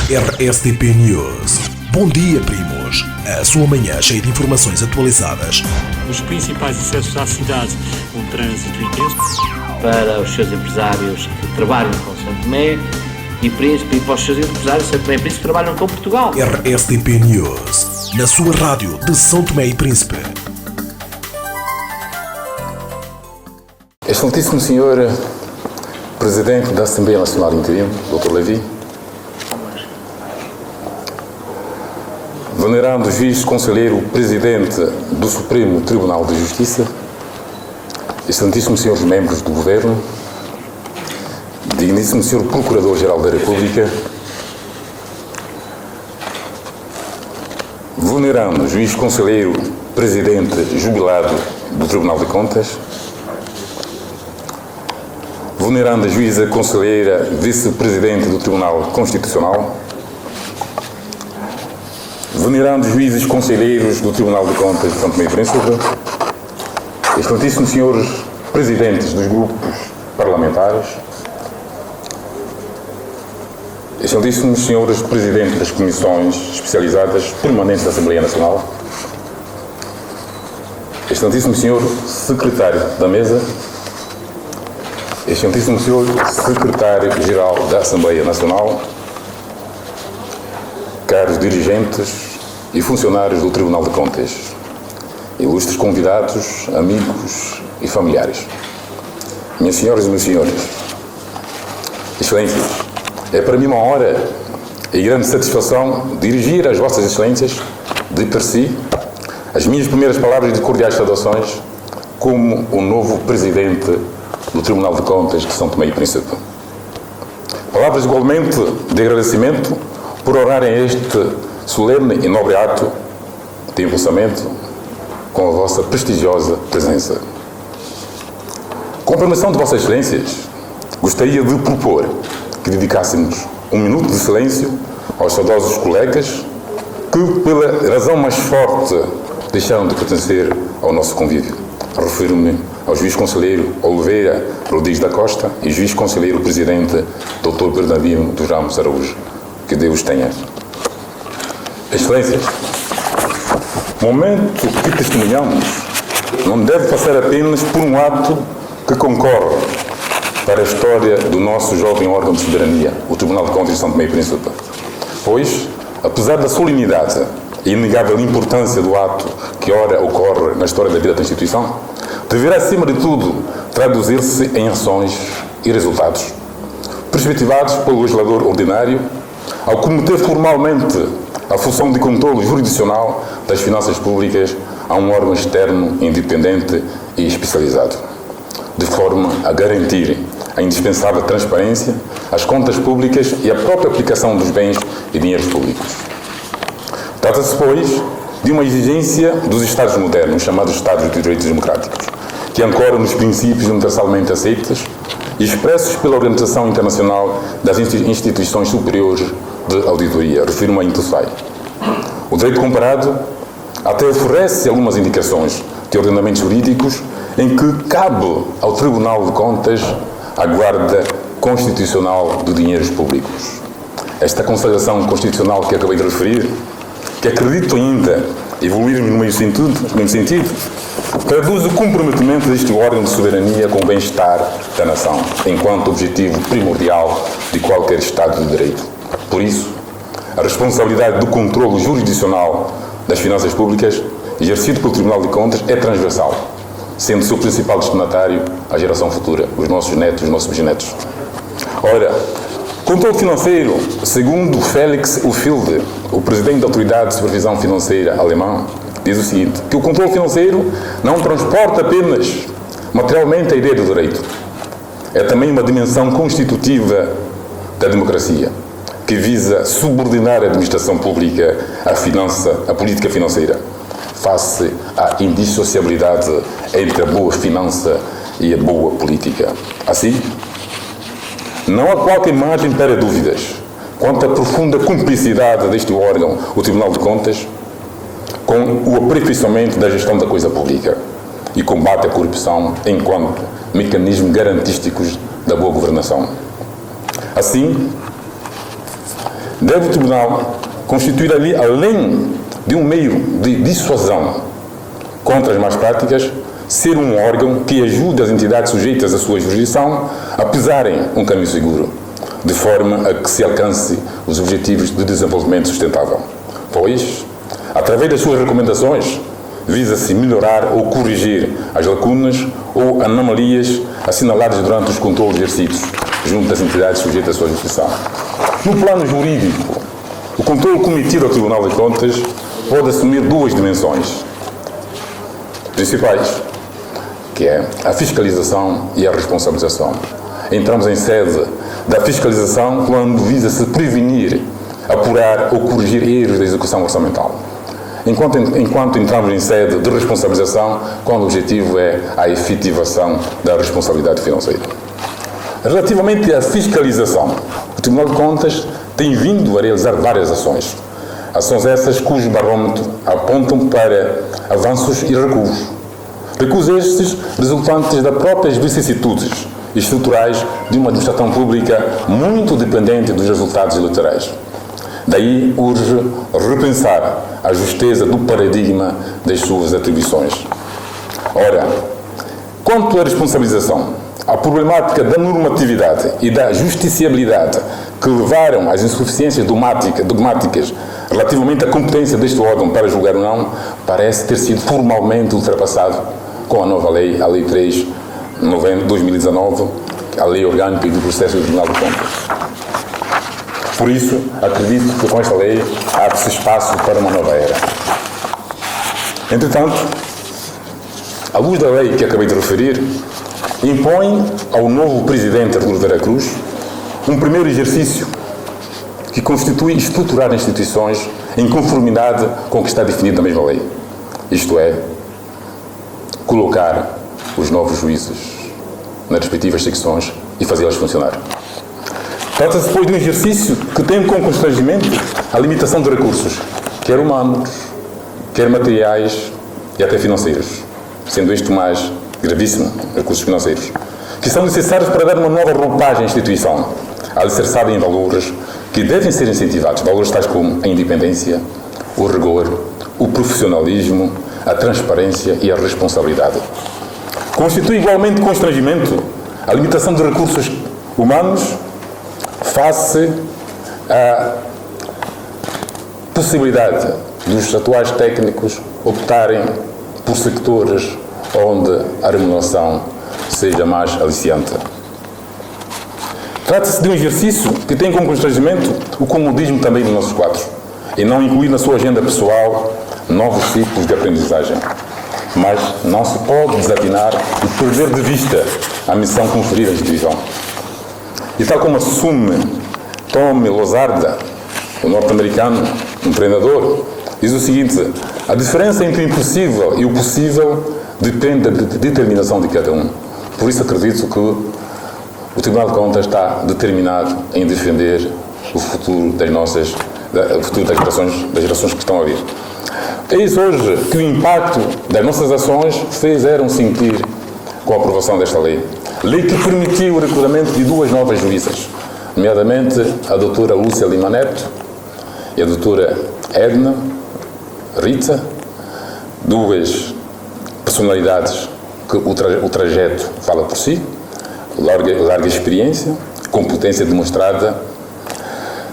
RSTP News. Bom dia, primos. A sua manhã cheia de informações atualizadas. Os principais acessos à cidade, um trânsito intenso. Para os seus empresários que trabalham com São Tomé e Príncipe, e para os seus empresários de São Tomé e Príncipe que trabalham com Portugal. RSTP News. Na sua rádio de São Tomé e Príncipe. Excelentíssimo Senhor Presidente da Assembleia Nacional Interino, Dr. Levi, venerando juiz conselheiro Presidente do Supremo Tribunal de Justiça, excelentíssimos senhores membros do Governo, digníssimo senhor Procurador-Geral da República, venerando juiz conselheiro Presidente jubilado do Tribunal de Contas, veneranda juíza conselheira vice-presidente do Tribunal Constitucional, venerandos juízes conselheiros do Tribunal de Contas de São Tomé e Príncipe, excelentíssimos senhores presidentes dos grupos parlamentares, excelentíssimos senhores presidentes das comissões especializadas permanentes da Assembleia Nacional, excelentíssimo senhor secretário da Mesa, excelentíssimo senhor secretário-geral da Assembleia Nacional, caros dirigentes e funcionários do Tribunal de Contas, ilustres convidados, amigos e familiares, minhas senhoras e meus senhores, excelências, é para mim uma honra e grande satisfação dirigir às vossas excelências, de per si, as minhas primeiras palavras de cordiais saudações como o novo Presidente do Tribunal de Contas de São Tomé e Príncipe. Palavras igualmente de agradecimento por orarem este solene e nobre ato de empossamento com a vossa prestigiosa presença. Com a permissão de vossas excelências, gostaria de propor que dedicássemos um minuto de silêncio aos saudosos colegas que, pela razão mais forte, deixaram de pertencer ao nosso convívio. Refiro-me ao juiz conselheiro Oliveira Rodrigues da Costa e juiz conselheiro presidente Dr. Bernardino dos Ramos Araújo. Que Deus tenha. Excelências, o momento que testemunhamos não deve passar apenas por um ato que concorre para a história do nosso jovem órgão de soberania, o Tribunal de Contas de São Tomé e Príncipe, pois, apesar da solenidade e inegável importância do ato que ora ocorre na história da vida da instituição, deverá, acima de tudo, traduzir-se em ações e resultados, perspectivados pelo legislador ordinário, ao cometer formalmente a função de controle jurisdicional das finanças públicas a um órgão externo, independente e especializado, de forma a garantir a indispensável transparência, as contas públicas e a própria aplicação dos bens e dinheiros públicos. Trata-se, pois, de uma exigência dos Estados modernos, chamados Estados de Direitos Democráticos, que ancoram nos princípios universalmente aceitos e expressos pela Organização Internacional das Instituições Superiores de Auditoria, refiro-me à INTUSAI. O direito comparado até oferece algumas indicações de ordenamentos jurídicos em que cabe ao Tribunal de Contas a guarda constitucional de dinheiros públicos. Esta consagração constitucional que acabei de referir, que acredito ainda evoluir no mesmo sentido, traduz o comprometimento deste órgão de soberania com o bem-estar da nação, enquanto objetivo primordial de qualquer Estado de Direito. Por isso, a responsabilidade do controle jurisdicional das finanças públicas, exercido pelo Tribunal de Contas, é transversal, sendo seu principal destinatário a geração futura, os nossos netos, os nossos bisnetos. Ora, controle financeiro, segundo Felix Ufilde, o presidente da Autoridade de Supervisão Financeira alemã, diz o seguinte, que o controle financeiro não transporta apenas materialmente a ideia do direito. É também uma dimensão constitutiva da democracia, que visa subordinar a administração pública à política financeira, face à indissociabilidade entre a boa finança e a boa política. Assim, não há qualquer margem para dúvidas quanto à profunda cumplicidade deste órgão, o Tribunal de Contas, com o aperfeiçoamento da gestão da coisa pública e combate à corrupção enquanto mecanismos garantísticos da boa governação. Assim, deve o Tribunal constituir ali, além de um meio de dissuasão contra as más práticas, ser um órgão que ajude as entidades sujeitas à sua jurisdição a pisarem um caminho seguro, de forma a que se alcance os objetivos de desenvolvimento sustentável. Pois, através das suas recomendações, visa-se melhorar ou corrigir as lacunas ou anomalias assinaladas durante os controles exercidos junto das entidades sujeitas à sua jurisdição. No plano jurídico, o controle cometido ao Tribunal de Contas pode assumir duas dimensões principais, que é a fiscalização e a responsabilização. Entramos em sede da fiscalização quando visa-se prevenir, apurar ou corrigir erros da execução orçamental. Enquanto entramos em sede de responsabilização, quando o objetivo é a efetivação da responsabilidade financeira. Relativamente à fiscalização, o Tribunal de Contas tem vindo a realizar várias ações. Ações essas cujo barómetro apontam para avanços e recuos. Recuos estes resultantes das próprias vicissitudes estruturais de uma administração pública muito dependente dos resultados eleitorais. Daí urge repensar a justeza do paradigma das suas atribuições. Ora, quanto à responsabilização, a problemática da normatividade e da justiciabilidade que levaram às insuficiências dogmáticas relativamente à competência deste órgão para julgar ou não, parece ter sido formalmente ultrapassado com a nova lei, a Lei 3 de novembro de 2019, a Lei Orgânica do Processo do Tribunal de Contas. Por isso, acredito que com esta lei abre-se espaço para uma nova era. Entretanto, à luz da lei que acabei de referir, impõe ao novo Presidente Artur Vera Cruz um primeiro exercício que constitui estruturar instituições em conformidade com o que está definido na mesma lei. Isto é, colocar os novos juízes nas respectivas secções e fazê-las funcionar. Trata-se depois de um exercício que tem como constrangimento a limitação de recursos, quer humanos, quer materiais e até financeiros, sendo isto mais gravíssimo, recursos financeiros, que são necessários para dar uma nova roupagem à instituição, alicerçada em valores que devem ser incentivados, valores tais como a independência, o rigor, o profissionalismo, a transparência e a responsabilidade. Constitui igualmente constrangimento a limitação de recursos humanos face à possibilidade dos atuais técnicos optarem por sectores onde a remuneração seja mais aliciante. Trata-se de um exercício que tem como constrangimento o comodismo também dos nossos quadros e não incluir na sua agenda pessoal novos ciclos de aprendizagem. Mas não se pode desatinar e perder de vista a missão conferida à instituição. E tal como assume Tommy Lozada, o norte-americano, um treinador, diz o seguinte: a diferença entre o impossível e o possível depende da determinação de cada um. Por isso acredito que o Tribunal de Contas está determinado em defender o futuro das gerações que estão a vir. Eis hoje que o impacto das nossas ações fizeram sentir com a aprovação desta lei. Lei que permitiu o recrutamento de duas novas juízas, nomeadamente a doutora Lúcia Lima Neto e a doutora Edna Rita, duas personalidades que o trajeto fala por si, larga experiência, competência demonstrada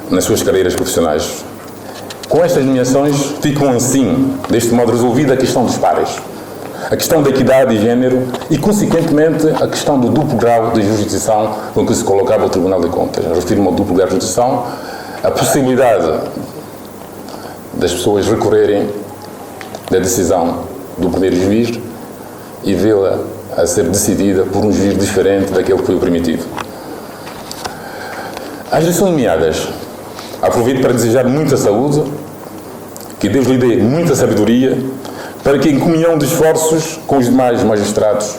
nas suas carreiras profissionais. Com estas nomeações ficam assim, deste modo, resolvida a questão dos pares, a questão da equidade de género e, consequentemente, a questão do duplo grau de jurisdição com que se colocava o Tribunal de Contas. Refiro-me ao duplo grau de jurisdição, a possibilidade das pessoas recorrerem da decisão do primeiro juiz e vê-la a ser decidida por um juiz diferente daquele que foi o primitivo. As lições nomeadas, aproveito para desejar muita saúde, que Deus lhe dê muita sabedoria, para que, em comunhão de esforços com os demais magistrados,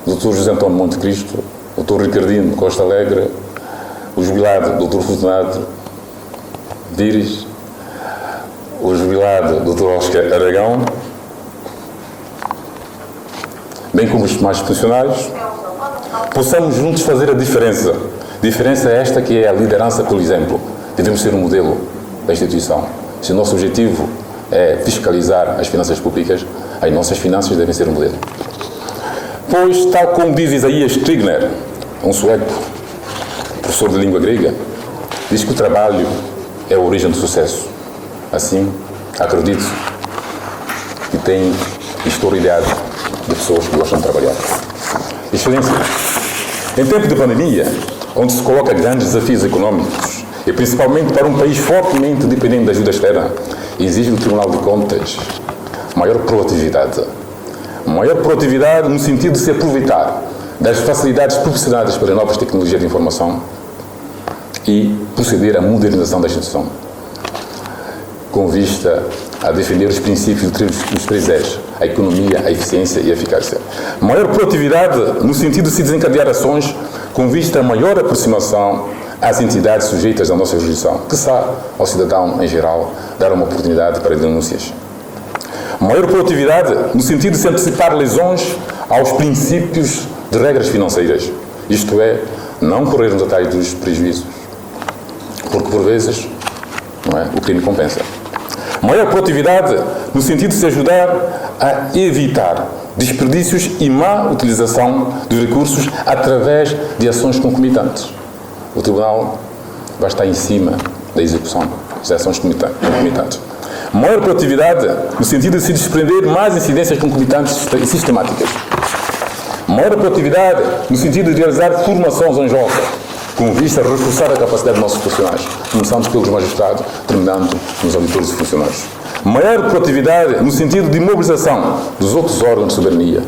o Dr. José Antônio Monte Cristo, o Dr. Ricardino Costa Alegre, o jubilado Dr. Fortunato Dires, o jubilado Dr. Oscar Aragão, bem como os demais funcionários, possamos juntos fazer a diferença. Diferença esta que é a liderança pelo exemplo. devemos ser um modelo da instituição. Se o nosso objetivo é fiscalizar as finanças públicas, as nossas finanças devem ser um modelo. Pois, tal como diz Isaías Stigner, um sueco, professor de língua grega, diz que o trabalho é a origem do sucesso. Assim, acredito que estou rodeado de pessoas que gostam de trabalhar. Excelência, em tempo de pandemia, onde se coloca grandes desafios económicos, e principalmente para um país fortemente dependente da ajuda externa, exige do Tribunal de Contas maior proatividade. Maior proatividade no sentido de se aproveitar das facilidades proporcionadas pelas novas tecnologias de informação e proceder à modernização da instituição, com vista a defender os princípios dos 3 E's, a economia, a eficiência e a eficácia. Maior proatividade no sentido de se desencadear ações com vista a maior aproximação às entidades sujeitas à nossa jurisdição, que sabe ao cidadão em geral dar uma oportunidade para denúncias. Maior proatividade no sentido de se antecipar lesões aos princípios de regras financeiras, isto é, não corrermos atrás dos prejuízos, porque por vezes o crime compensa. Maior proatividade no sentido de se ajudar a evitar desperdícios e má utilização dos recursos através de ações concomitantes. O Tribunal vai estar em cima da execução das ações concomitantes. Maior proatividade no sentido de se desprender mais incidências concomitantes e sistemáticas. Maior proatividade no sentido de realizar formações em jogo, com vista a reforçar a capacidade dos nossos profissionais, começando pelos magistrados, terminando nos auditores e funcionários. Maior proatividade no sentido de mobilização dos outros órgãos de soberania,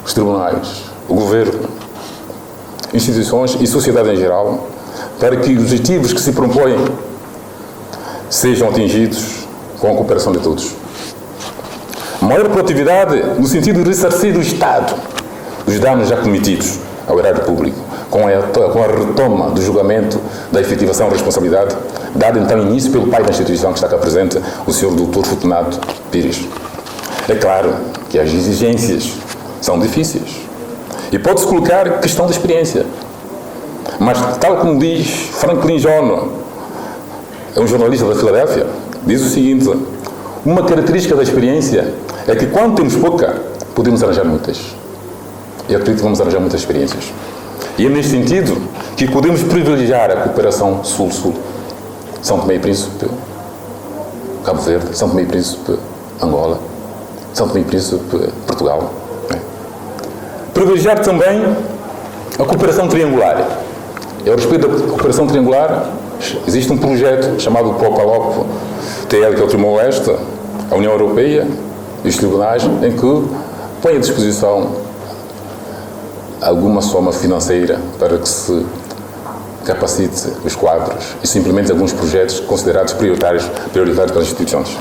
os tribunais, o governo, instituições e sociedade em geral, para que os objetivos que se propõem sejam atingidos com a cooperação de todos. Maior proatividade no sentido de ressarcir o Estado dos danos já cometidos ao erário público, com a retoma do julgamento da efetivação da responsabilidade, dado então início pelo pai da instituição que está cá presente, o Sr. Dr. Fortunato Pires. É claro que as exigências são difíceis e pode-se colocar questão de experiência, mas tal como diz Franklin Jones, é um jornalista da Filadélfia, diz o seguinte: uma característica da experiência é que quando temos pouca, podemos arranjar muitas. E acredito que vamos arranjar muitas experiências. E é neste sentido que podemos privilegiar a cooperação Sul-Sul. São Tomé e Príncipe, Cabo Verde, São Tomé e Príncipe, Angola, São Tomé e Príncipe, Portugal. Privilegiar também a cooperação triangular. E ao respeito da cooperação triangular, existe um projeto chamado POPALOP, TL, que é o Timor-Leste, a União Europeia e os tribunais, em que põe à disposição alguma soma financeira para que se capacite os quadros e simplesmente alguns projetos considerados prioritários pelas instituições.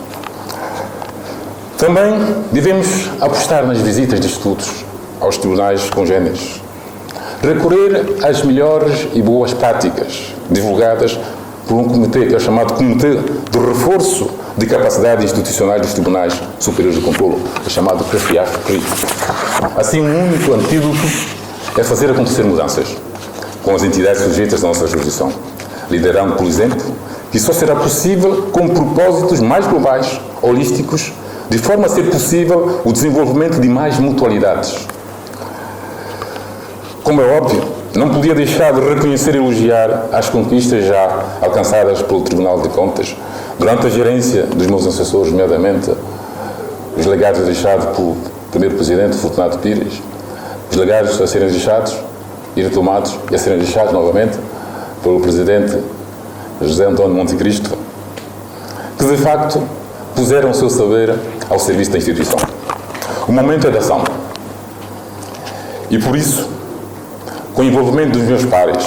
Também devemos apostar nas visitas de estudos aos tribunais congêneres, recorrer às melhores e boas práticas divulgadas por um comitê que é chamado Comitê de Reforço de Capacidade Institucionais dos Tribunais Superiores de Controlo, chamado CREFIAF-CRI. Assim, um único antídoto é fazer acontecer mudanças com as entidades sujeitas à nossa jurisdição, liderando, por exemplo, que só será possível com propósitos mais globais, holísticos, de forma a ser possível o desenvolvimento de mais mutualidades. Como é óbvio, não podia deixar de reconhecer e elogiar as conquistas já alcançadas pelo Tribunal de Contas durante a gerência dos meus assessores, nomeadamente os legados deixados pelo primeiro Presidente, Fortunato Pires, os legados a serem deixados e retomados e a serem deixados novamente pelo Presidente José António Monte Cristo, que de facto puseram o seu saber ao serviço da instituição. O momento é de ação. E por isso, com o envolvimento dos meus pares,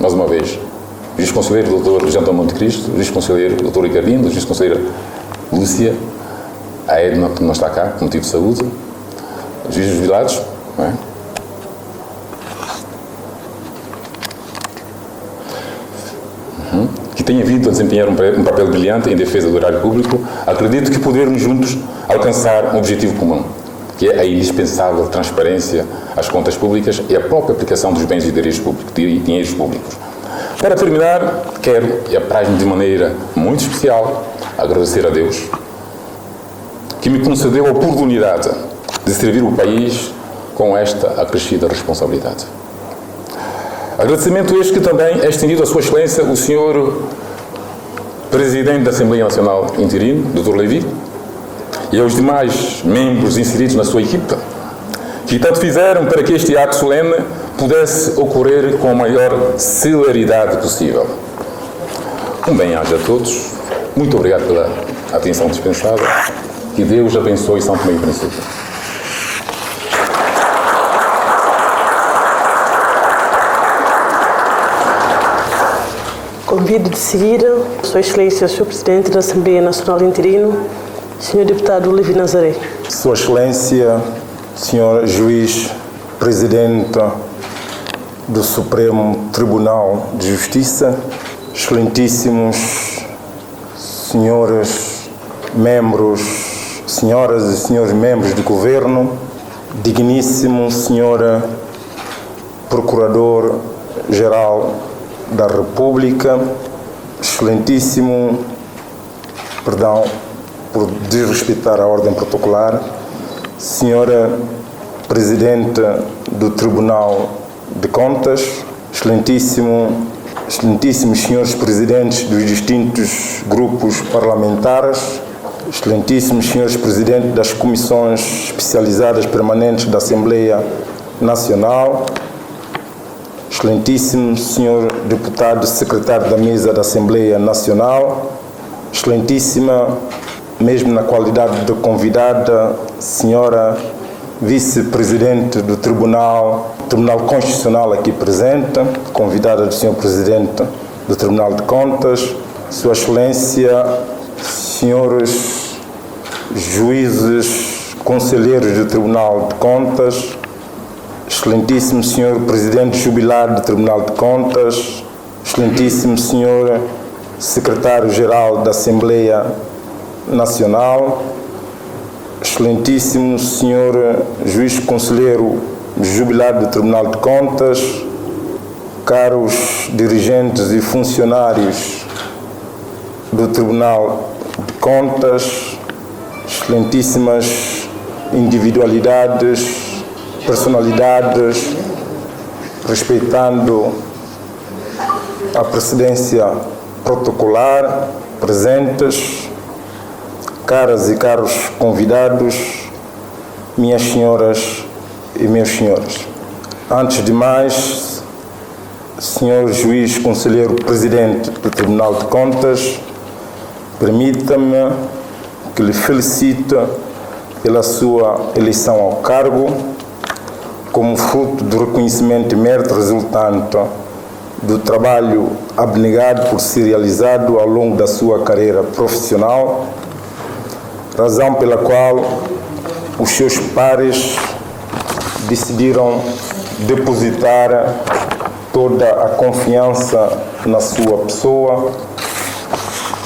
mais uma vez, o juiz-conselheiro Dr. José António Monte Cristo, o juiz-conselheiro Dr. Ricardino, o juiz-conselheiro Lúcia, a Edna, que não está cá, por motivo de saúde, os juízes jubilados, não é? Que tenha vindo a desempenhar um papel brilhante em defesa do erário público, acredito que podermos juntos alcançar um objetivo comum, que é a indispensável transparência às contas públicas e a própria aplicação dos bens e dinheiros públicos. Para terminar, quero, e apraz-me de maneira muito especial, agradecer a Deus que me concedeu a oportunidade de servir o país com esta acrescida responsabilidade. Agradecimento este que também é estendido à Sua Excelência, o Sr. Presidente da Assembleia Nacional Interino, Dr. Levi, e aos demais membros inseridos na sua equipa, que tanto fizeram para que este ato solene pudesse ocorrer com a maior celeridade possível. Um bem-aja a todos. Muito obrigado pela atenção dispensada. Que Deus abençoe São Tomé e Príncipe. Convido de seguir Sua Excelência, Sr. Presidente da Assembleia Nacional Interino, Sr. Deputado Levi Nazaré. Sua Excelência, Sr. Juiz Presidente do Supremo Tribunal de Justiça, excelentíssimos senhores membros, senhoras e senhores membros do Governo, digníssimo Sr. Procurador-Geral da República, excelentíssimo, perdão por desrespeitar a ordem protocolar, Senhora Presidente do Tribunal de Contas, excelentíssimos senhores Presidentes dos distintos grupos parlamentares, excelentíssimos senhores Presidentes das Comissões Especializadas Permanentes da Assembleia Nacional, excelentíssimo senhor Deputado Secretário da Mesa da Assembleia Nacional, excelentíssima, mesmo na qualidade de convidada, senhora Vice-Presidente do Tribunal Constitucional aqui presente, convidada do senhor Presidente do Tribunal de Contas, Sua Excelência, senhores juízes, conselheiros do Tribunal de Contas, excelentíssimo senhor Presidente jubilado do Tribunal de Contas, excelentíssimo senhor Secretário-Geral da Assembleia Nacional, excelentíssimo senhor Juiz Conselheiro jubilado do Tribunal de Contas, caros dirigentes e funcionários do Tribunal de Contas, excelentíssimas individualidades, personalidades, respeitando a precedência protocolar, presentes, caras e caros convidados, minhas senhoras e meus senhores. Antes de mais, senhor juiz conselheiro presidente do Tribunal de Contas, permita-me que lhe felicite pela sua eleição ao cargo, como fruto do reconhecimento e mérito resultante do trabalho abnegado por si realizado ao longo da sua carreira profissional, razão pela qual os seus pares decidiram depositar toda a confiança na sua pessoa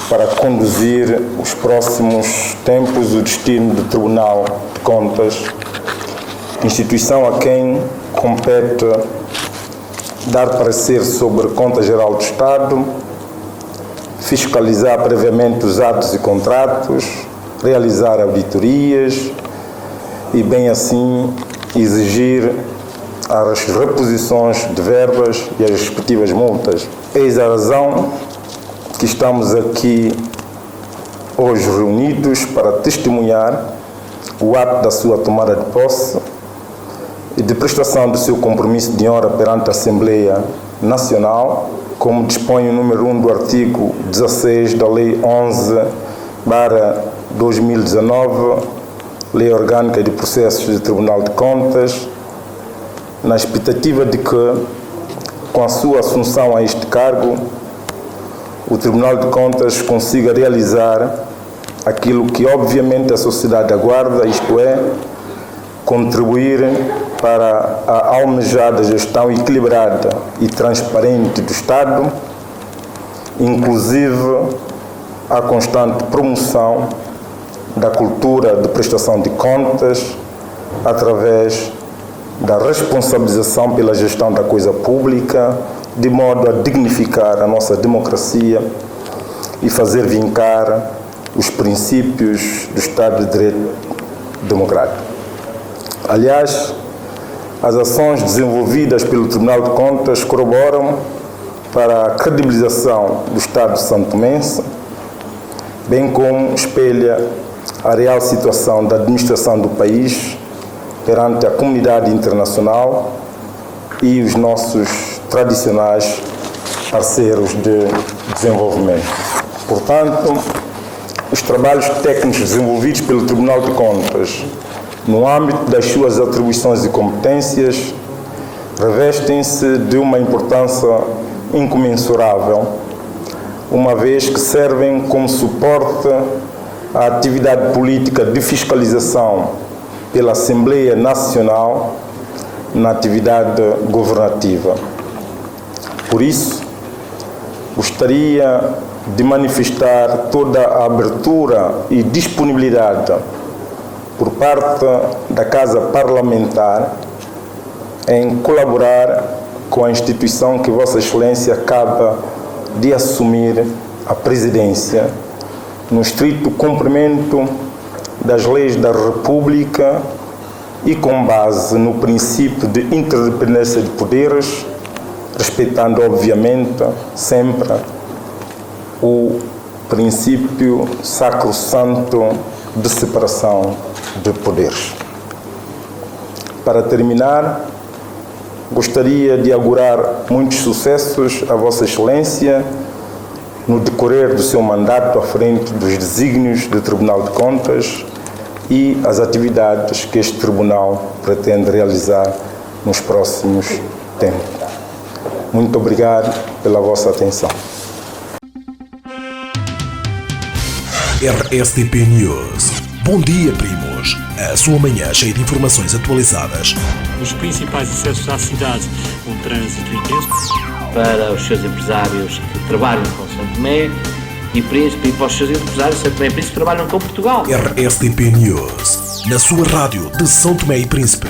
para conduzir os próximos tempos o destino do Tribunal de Contas, instituição a quem compete dar parecer sobre a Conta Geral do Estado, fiscalizar previamente os atos e contratos, realizar auditorias e, bem assim, exigir as reposições de verbas e as respectivas multas. Eis a razão que estamos aqui hoje reunidos para testemunhar o ato da sua tomada de posse e de prestação do seu compromisso de honra perante a Assembleia Nacional, como dispõe o número 1 do artigo 16 da Lei 11/2019, Lei Orgânica de Processos do Tribunal de Contas, na expectativa de que, com a sua assunção a este cargo, o Tribunal de Contas consiga realizar aquilo que obviamente a sociedade aguarda, isto é, contribuir para a almejada gestão equilibrada e transparente do Estado, inclusive a constante promoção da cultura de prestação de contas através da responsabilização pela gestão da coisa pública, de modo a dignificar a nossa democracia e fazer vincar os princípios do Estado de Direito democrático. Aliás, as ações desenvolvidas pelo Tribunal de Contas corroboram para a credibilização do Estado santomense, bem como espelha a real situação da administração do país perante a comunidade internacional e os nossos tradicionais parceiros de desenvolvimento. Portanto, os trabalhos técnicos desenvolvidos pelo Tribunal de Contas no âmbito das suas atribuições e competências revestem-se de uma importância incomensurável, uma vez que servem como suporte à atividade política de fiscalização pela Assembleia Nacional na atividade governativa. Por isso, gostaria de manifestar toda a abertura e disponibilidade por parte da Casa Parlamentar em colaborar com a instituição que Vossa Excelência acaba de assumir a presidência, no estrito cumprimento das leis da República e com base no princípio de interdependência de poderes, respeitando, obviamente, sempre o princípio sacrossanto de separação de poderes. Para terminar, gostaria de augurar muitos sucessos a Vossa Excelência no decorrer do seu mandato à frente dos desígnios do Tribunal de Contas e as atividades que este Tribunal pretende realizar nos próximos tempos. Muito obrigado pela vossa atenção. RSTP News. Bom dia, primos. A sua manhã cheia de informações atualizadas. Os principais acessos à cidade, um trânsito intenso. Para os seus empresários que trabalham com São Tomé e Príncipe, e para os seus empresários São Tomé e Príncipe que trabalham com Portugal. RSTP News. Na sua rádio de São Tomé e Príncipe.